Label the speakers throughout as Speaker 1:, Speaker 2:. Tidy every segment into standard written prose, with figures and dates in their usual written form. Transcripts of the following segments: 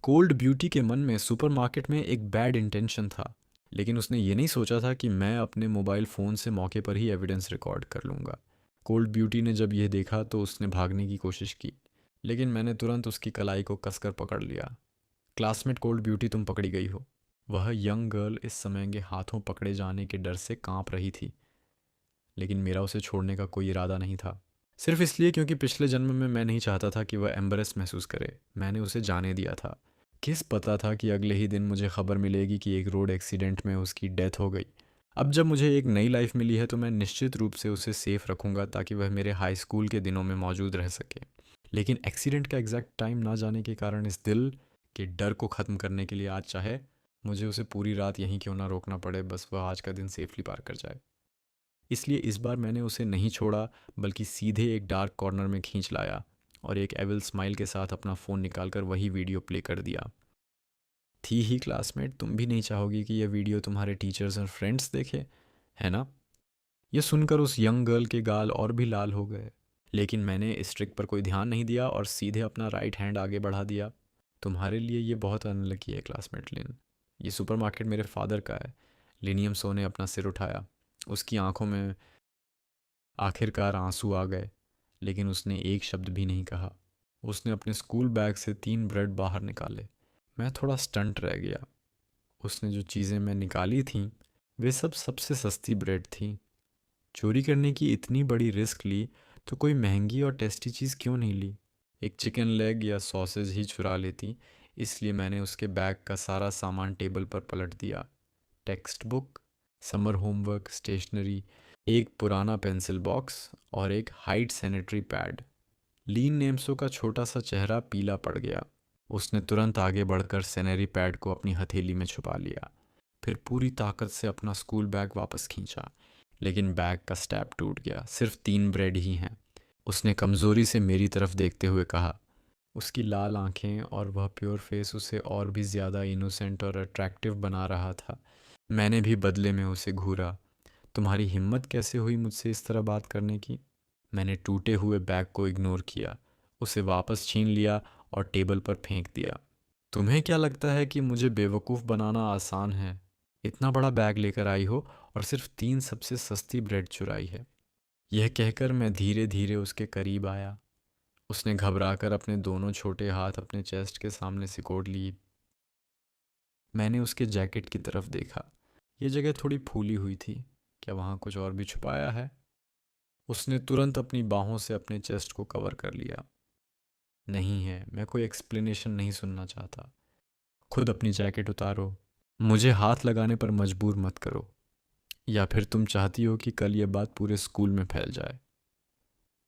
Speaker 1: Cold beauty के मन में सुपरमार्केट में एक बैड इंटेंशन था, लेकिन उसने ये नहीं सोचा था कि मैं अपने मोबाइल फ़ोन से मौके पर ही एविडेंस रिकॉर्ड कर लूँगा। कोल्ड ब्यूटी ने जब यह देखा तो उसने भागने की कोशिश की, लेकिन मैंने तुरंत उसकी कलाई को कसकर पकड़ लिया। क्लासमेट कोल्ड ब्यूटी, तुम पकड़ी गई हो। वह यंग गर्ल इस समय के हाथों पकड़े जाने के डर से कांप रही थी, लेकिन मेरा उसे छोड़ने का कोई इरादा नहीं था। सिर्फ इसलिए क्योंकि पिछले जन्म में मैं नहीं चाहता था कि वह एम्बरेस महसूस करे। मैंने उसे जाने दिया था। किस पता था कि अगले ही दिन मुझे खबर मिलेगी कि एक रोड एक्सीडेंट में उसकी डेथ हो गई। अब जब मुझे एक नई लाइफ मिली है तो मैं निश्चित रूप से उसे सेफ रखूंगा ताकि वह मेरे हाई स्कूल के दिनों में मौजूद रह सके। लेकिन एक्सीडेंट का एग्जैक्ट टाइम ना जाने के कारण इस दिल के डर को ख़त्म करने के लिए आज चाहे मुझे उसे पूरी रात यहीं क्यों ना रोकना पड़े, बस वह आज का दिन सेफली पार कर जाए। इसलिए इस बार मैंने उसे नहीं छोड़ा, बल्कि सीधे एक डार्क कॉर्नर में खींच लाया और एक एविल स्माइल के साथ अपना फ़ोन निकालकर वही वीडियो प्ले कर दिया। थी ही क्लासमेट, तुम भी नहीं चाहोगी कि यह वीडियो तुम्हारे टीचर्स और फ्रेंड्स देखे, है ना? यह सुनकर उस यंग गर्ल के गाल और भी लाल हो गए, लेकिन मैंने इस ट्रिक पर कोई ध्यान नहीं दिया और सीधे अपना राइट हैंड आगे बढ़ा दिया। तुम्हारे लिए ये बहुत अनलकी है क्लासमेट लिन। ये सुपरमार्केट मेरे फादर का है। लिनियम सो ने अपना सिर उठाया। उसकी आंखों में आखिरकार आंसू आ गए, लेकिन उसने एक शब्द भी नहीं कहा। उसने अपने स्कूल बैग से 3 ब्रेड बाहर निकाले। मैं थोड़ा स्टंट रह गया। उसने जो चीज़ें मैं निकाली थीं वे सब सबसे सस्ती ब्रेड थीं। चोरी करने की इतनी बड़ी रिस्क ली तो कोई महंगी और टेस्टी चीज़ क्यों नहीं ली। एक चिकन लेग या सॉसेज ही चुरा लेती। इसलिए मैंने उसके बैग का सारा सामान टेबल पर पलट दिया। Text book, summer homework, stationery, एक पुराना पेंसिल बॉक्स और एक हाइट सैनिटरी पैड। लीन नेम्सो का छोटा सा चेहरा पीला पड़ गया। उसने तुरंत आगे बढ़कर सैनिटरी पैड को अपनी हथेली में छुपा लिया, फिर पूरी ताकत से अपना स्कूल बैग वापस खींचा। लेकिन बैग का स्टैप टूट गया। सिर्फ 3 ब्रेड ही हैं, उसने कमज़ोरी से मेरी तरफ देखते हुए कहा। उसकी लाल आंखें और वह प्योर फेस उसे और भी ज़्यादा इनोसेंट और अट्रैक्टिव बना रहा था। मैंने भी बदले में उसे घूरा। तुम्हारी हिम्मत कैसे हुई मुझसे इस तरह बात करने की? मैंने टूटे हुए बैग को इग्नोर किया, उसे वापस छीन लिया और टेबल पर फेंक दिया। तुम्हें क्या लगता है कि मुझे बेवकूफ़ बनाना आसान है? इतना बड़ा बैग लेकर आई हो और सिर्फ 3 सबसे सस्ती ब्रेड चुराई है। यह कहकर मैं धीरे धीरे उसके करीब आया। उसने घबराकर अपने दोनों छोटे हाथ अपने चेस्ट के सामने सिकोड़ लिए। मैंने उसके जैकेट की तरफ देखा। यह जगह थोड़ी फूली हुई थी। क्या वहाँ कुछ और भी छुपाया है? उसने तुरंत अपनी बाहों से अपने चेस्ट को कवर कर लिया। नहीं है, मैं कोई एक्सप्लेनेशन नहीं सुनना चाहता। खुद अपनी जैकेट उतारो। मुझे हाथ लगाने पर मजबूर मत करो, या फिर तुम चाहती हो कि कल यह बात पूरे स्कूल में फैल जाए।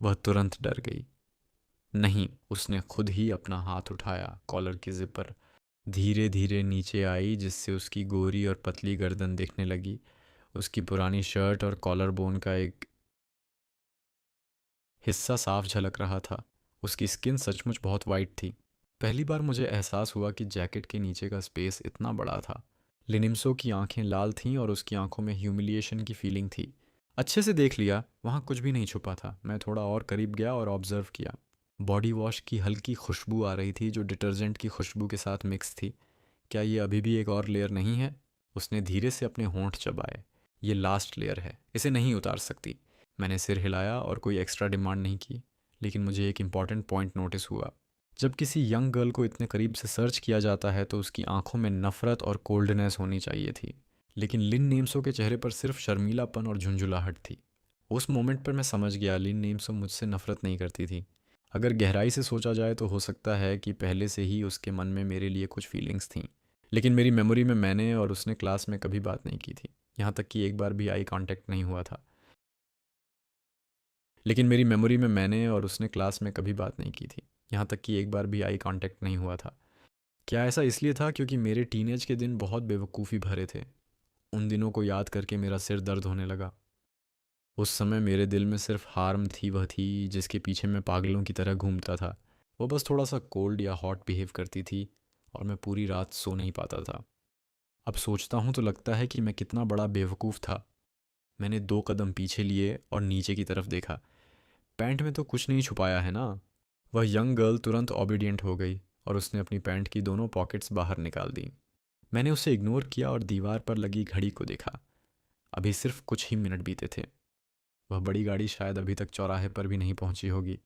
Speaker 1: वह तुरंत डर गई। नहीं, उसने खुद ही अपना हाथ उठाया। कॉलर की जिपर धीरे धीरे नीचे आई, जिससे उसकी गोरी और पतली गर्दन दिखने लगी। उसकी पुरानी शर्ट और कॉलर बोन का एक हिस्सा साफ झलक रहा था। उसकी स्किन सचमुच बहुत वाइट थी। पहली बार मुझे एहसास हुआ कि जैकेट के नीचे का स्पेस इतना बड़ा था। लिनिम्सो की आंखें लाल थीं और उसकी आंखों में ह्यूमिलिएशन की फीलिंग थी। अच्छे से देख लिया, वहाँ कुछ भी नहीं छुपा था। मैं थोड़ा और करीब गया और ऑब्जर्व किया। बॉडी वॉश की हल्की खुशबू आ रही थी जो डिटर्जेंट की खुशबू के साथ मिक्स थी। क्या ये अभी भी एक और लेयर नहीं है? उसने धीरे से अपने होंठ चबाए। ये लास्ट लेयर है, इसे नहीं उतार सकती। मैंने सिर हिलाया और कोई एक्स्ट्रा डिमांड नहीं की। लेकिन मुझे एक इम्पॉर्टेंट पॉइंट नोटिस हुआ। जब किसी यंग गर्ल को इतने करीब से सर्च किया जाता है तो उसकी आंखों में नफरत और कोल्डनेस होनी चाहिए थी, लेकिन लिन नेम्सो के चेहरे पर सिर्फ शर्मीलापन और झुंझुलाहट थी। उस मोमेंट पर मैं समझ गया, लिन नेम्सो मुझसे नफरत नहीं करती थी। अगर गहराई से सोचा जाए तो हो सकता है कि पहले से ही उसके मन में मेरे लिए कुछ फीलिंग्स थीं। लेकिन मेरी मेमोरी में मैंने और उसने क्लास में कभी बात नहीं की थी। यहाँ तक कि एक बार भी आई कांटेक्ट नहीं हुआ था। लेकिन मेरी मेमोरी में मैंने और उसने क्लास में कभी बात नहीं की थी। यहाँ तक कि एक बार भी आई कांटेक्ट नहीं हुआ था। क्या ऐसा इसलिए था क्योंकि मेरे टीनेज के दिन बहुत बेवकूफ़ी भरे थे? उन दिनों को याद करके मेरा सिर दर्द होने लगा। उस समय मेरे दिल में सिर्फ हार्म थी, वह थी जिसके पीछे मैं पागलों की तरह घूमता था। वो बस थोड़ा सा कोल्ड या हॉट बिहेव करती थी और मैं पूरी रात सो नहीं पाता था। अब सोचता हूँ तो लगता है कि मैं कितना बड़ा बेवकूफ़ था। मैंने 2 कदम पीछे लिए और नीचे की तरफ देखा। पैंट में तो कुछ नहीं छुपाया है ना? वह यंग गर्ल तुरंत ओबीडियंट हो गई और उसने अपनी पैंट की दोनों पॉकेट्स बाहर निकाल दी। मैंने उसे इग्नोर किया और दीवार पर लगी घड़ी को देखा। अभी सिर्फ कुछ ही मिनट बीते थे। वह बड़ी गाड़ी शायद अभी तक चौराहे पर भी नहीं पहुंची होगी।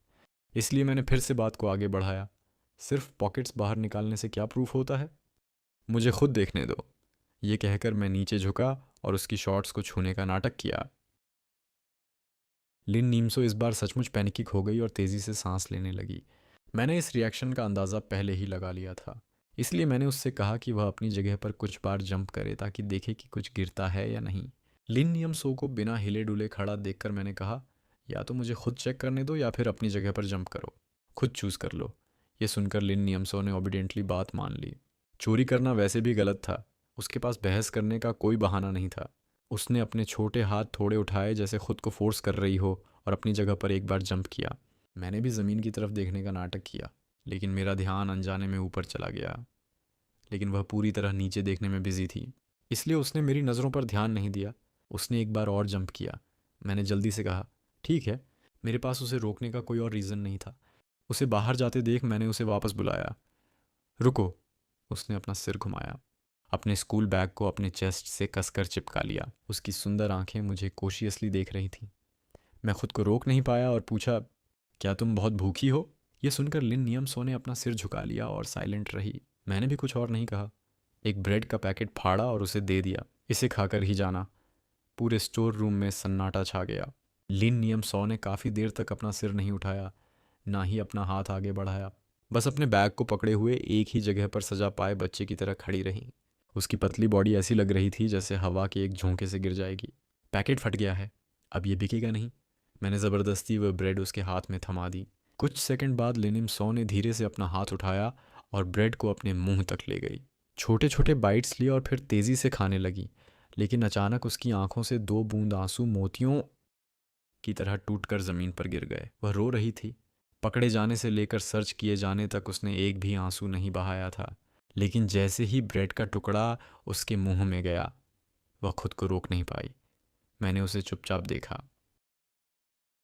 Speaker 1: इसलिए मैंने फिर से बात को आगे बढ़ाया। सिर्फ पॉकेट्स बाहर निकालने से क्या प्रूफ होता है? मुझे खुद देखने दो। ये कहकर मैं नीचे झुका और उसकी शॉर्ट्स को छूने का नाटक किया। लिन नीमसो इस बार सचमुच पैनिक हो गई और तेज़ी से सांस लेने लगी। मैंने इस रिएक्शन का अंदाज़ा पहले ही लगा लिया था, इसलिए मैंने उससे कहा कि वह अपनी जगह पर कुछ बार जंप करे ताकि देखे कि कुछ गिरता है या नहीं। लिन नियमसो को बिना हिले डुले खड़ा देखकर मैंने कहा, या तो मुझे खुद चेक करने दो या फिर अपनी जगह पर जंप करो। खुद चूज़ कर लो। ये सुनकर लिन नियमसो ने ओबिडेंटली बात मान ली। चोरी करना वैसे भी गलत था। उसके पास बहस करने का कोई बहाना नहीं था। उसने अपने छोटे हाथ थोड़े उठाए जैसे खुद को फोर्स कर रही हो और अपनी जगह पर एक बार जंप किया। मैंने भी ज़मीन की तरफ देखने का नाटक किया, लेकिन मेरा ध्यान अनजाने में ऊपर चला गया। लेकिन वह पूरी तरह नीचे देखने में बिजी थी, इसलिए उसने मेरी नज़रों पर ध्यान नहीं दिया। उसने एक बार और जंप किया। मैंने जल्दी से कहा, ठीक है। मेरे पास उसे रोकने का कोई और रीज़न नहीं था। उसे बाहर जाते देख मैंने उसे वापस बुलाया। रुको। उसने अपना सिर घुमाया। अपने स्कूल बैग को अपने चेस्ट से कसकर चिपका लिया। उसकी सुंदर आंखें मुझे कॉशियसली देख रही थीं। मैं खुद को रोक नहीं पाया और पूछा, क्या तुम बहुत भूखी हो? यह सुनकर लिन नियमसो ने अपना सिर झुका लिया और साइलेंट रही। मैंने भी कुछ और नहीं कहा। एक ब्रेड का पैकेट फाड़ा और उसे दे दिया। इसे खाकर ही जाना। पूरे स्टोर रूम में सन्नाटा छा गया। लिन नियमसो ने काफ़ी देर तक अपना सिर नहीं उठाया, ना ही अपना हाथ आगे बढ़ाया। बस अपने बैग को पकड़े हुए एक ही जगह पर सजा पाए बच्चे की तरह खड़ी रही। उसकी पतली बॉडी ऐसी लग रही थी जैसे हवा के एक झोंके से गिर जाएगी। पैकेट फट गया है, अब ये बिकेगा नहीं। मैंने ज़बरदस्ती वह ब्रेड उसके हाथ में थमा दी। कुछ सेकंड बाद लिनिम सो ने धीरे से अपना हाथ उठाया और ब्रेड को अपने मुंह तक ले गई। छोटे छोटे बाइट्स लिए और फिर तेज़ी से खाने लगी, लेकिन अचानक उसकी आंखों से दो बूंद आंसू मोतियों की तरह टूटकर ज़मीन पर गिर गए। वह रो रही थी। पकड़े जाने से लेकर सर्च किए जाने तक उसने एक भी आंसू नहीं बहाया था, लेकिन जैसे ही ब्रेड का टुकड़ा उसके मुंह में गया, वह खुद को रोक नहीं पाई। मैंने उसे चुपचाप देखा,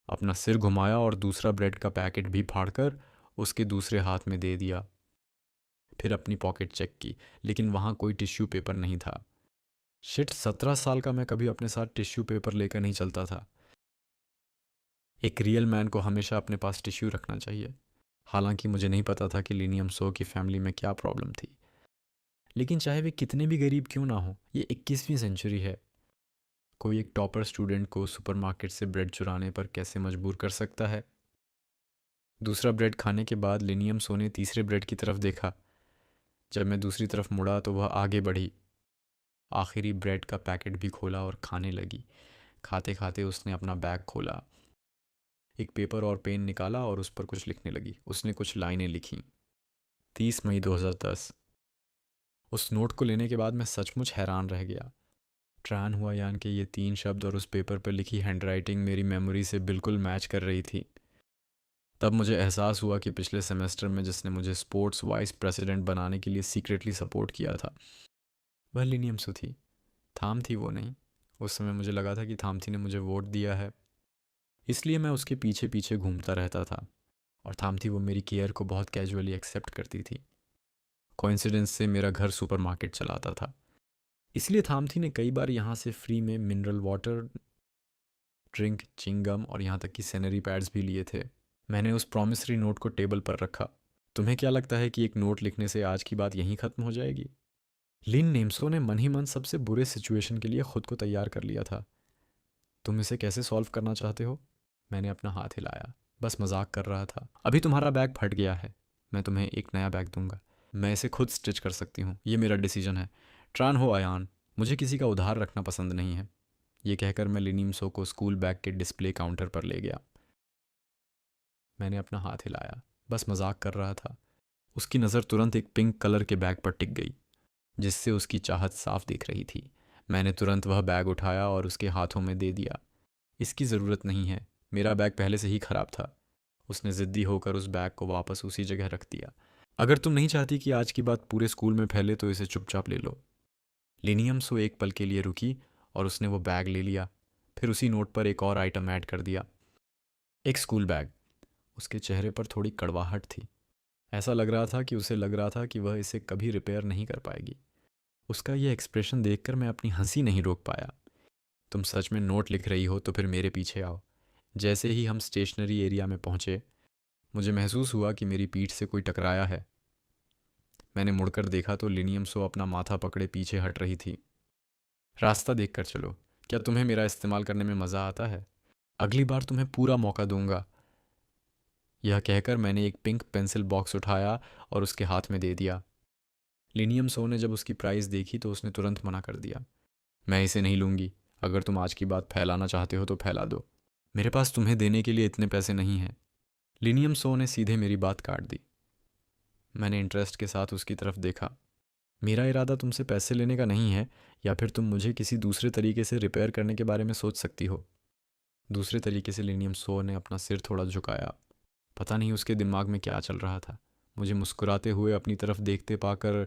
Speaker 1: अपना सिर घुमाया और दूसरा ब्रेड का पैकेट भी फाड़कर उसके दूसरे हाथ में दे दिया। फिर अपनी पॉकेट चेक की, लेकिन वहाँ कोई टिश्यू पेपर नहीं था। शिट, 17 साल का मैं कभी अपने साथ टिश्यू पेपर लेकर नहीं चलता था। एक रियल मैन को हमेशा अपने पास टिश्यू रखना चाहिए। हालांकि मुझे नहीं पता था कि लिनियम सो की फैमिली में क्या प्रॉब्लम थी, लेकिन चाहे वे कितने भी गरीब क्यों ना हो, ये 21वीं सेंचुरी है। कोई एक टॉपर स्टूडेंट को सुपरमार्केट से ब्रेड चुराने पर कैसे मजबूर कर सकता है? दूसरा ब्रेड खाने के बाद लिनियम सो ने तीसरे ब्रेड की तरफ देखा। जब मैं दूसरी तरफ मुड़ा तो वह आगे बढ़ी। आखिरी ब्रेड का पैकेट भी खोला और खाने लगी। खाते खाते उसने अपना बैग खोला, एक पेपर और पेन निकाला और उस पर कुछ लिखने लगी। उसने कुछ लाइनें लिखीं। 30 मई 2010। उस नोट को लेने के बाद मैं सचमुच हैरान रह गया। ट्रान हुआ यान के ये 3 शब्द और उस पेपर पर लिखी हैंडराइटिंग मेरी मेमोरी से बिल्कुल मैच कर रही थी। तब मुझे एहसास हुआ कि पिछले सेमेस्टर में जिसने मुझे स्पोर्ट्स वाइस प्रेसिडेंट बनाने के लिए सीक्रेटली सपोर्ट किया था, वह लिनियमसो थी। थाम थी वो नहीं। उस समय मुझे लगा था कि थामथी ने मुझे वोट दिया है, इसलिए मैं उसके पीछे पीछे घूमता रहता था, और थामथी वो मेरी केयर को बहुत कैजुअली एक्सेप्ट करती थी। कोइंसिडेंस से मेरा घर सुपरमार्केट चलाता था, इसलिए थामथी ने कई बार यहाँ से फ्री में मिनरल वाटर, ड्रिंक, चिंगम और यहाँ तक कि सैनिटरी पैड्स भी लिए थे। मैंने उस प्रॉमिसरी नोट को टेबल पर रखा। तुम्हें क्या लगता है कि एक नोट लिखने से आज की बात यहीं ख़त्म हो जाएगी? लिन नेम्सो ने मन ही मन सबसे बुरे सिचुएशन के लिए खुद को तैयार कर लिया था। तुम इसे कैसे सॉल्व करना चाहते हो? मैंने अपना हाथ हिलाया। बस मजाक कर रहा था। अभी तुम्हारा बैग फट गया है, मैं तुम्हें एक नया बैग दूंगा। मैं इसे खुद स्टिच कर सकती हूँ, ये मेरा डिसीजन है। ट्रान हो आयान, मुझे किसी का उधार रखना पसंद नहीं है। ये कहकर मैं लिनीमसो को स्कूल बैग के डिस्प्ले काउंटर पर ले गया। मैंने अपना हाथ हिलाया। बस मजाक कर रहा था। उसकी नज़र तुरंत एक पिंक कलर के बैग पर टिक गई, जिससे उसकी चाहत साफ दिख रही थी। मैंने तुरंत वह बैग उठाया और उसके हाथों में दे दिया। इसकी ज़रूरत नहीं है, मेरा बैग पहले से ही ख़राब था। उसने ज़िद्दी होकर उस बैग को वापस उसी जगह रख दिया। अगर तुम नहीं चाहती कि आज की बात पूरे स्कूल में फैले तो इसे चुपचाप ले लो। लिनियम सो एक पल के लिए रुकी और उसने वो बैग ले लिया। फिर उसी नोट पर एक और आइटम ऐड कर दिया, एक स्कूल बैग। उसके चेहरे पर थोड़ी कड़वाहट थी। ऐसा लग रहा था कि उसे लग रहा था कि वह इसे कभी रिपेयर नहीं कर पाएगी। उसका यह एक्सप्रेशन देखकर मैं अपनी हंसी नहीं रोक पाया। तुम सच में नोट लिख रही हो तो फिर मेरे पीछे आओ। जैसे ही हम स्टेशनरी एरिया में पहुंचे, मुझे महसूस हुआ कि मेरी पीठ से कोई टकराया है। मैंने मुड़कर देखा तो लिनियम सो अपना माथा पकड़े पीछे हट रही थी। रास्ता देख कर चलो। क्या तुम्हें मेरा इस्तेमाल करने में मज़ा आता है? अगली बार तुम्हें पूरा मौका दूंगा। यह कहकर मैंने एक पिंक पेंसिल बॉक्स उठाया और उसके हाथ में दे दिया। लिनियम सो ने जब उसकी प्राइस देखी तो उसने तुरंत मना कर दिया। मैं इसे नहीं लूँगी। अगर तुम आज की बात फैलाना चाहते हो तो फैला दो। मेरे पास तुम्हें देने के लिए इतने पैसे नहीं हैं। लिनियम सो ने सीधे मेरी बात काट दी। मैंने इंटरेस्ट के साथ उसकी तरफ देखा। मेरा इरादा तुमसे पैसे लेने का नहीं है, या फिर तुम मुझे किसी दूसरे तरीके से रिपेयर करने के बारे में सोच सकती हो। दूसरे तरीके से लिनियम सो ने अपना सिर थोड़ा झुकाया। पता नहीं उसके दिमाग में क्या चल रहा था। मुझे मुस्कुराते हुए अपनी तरफ देखते पाकर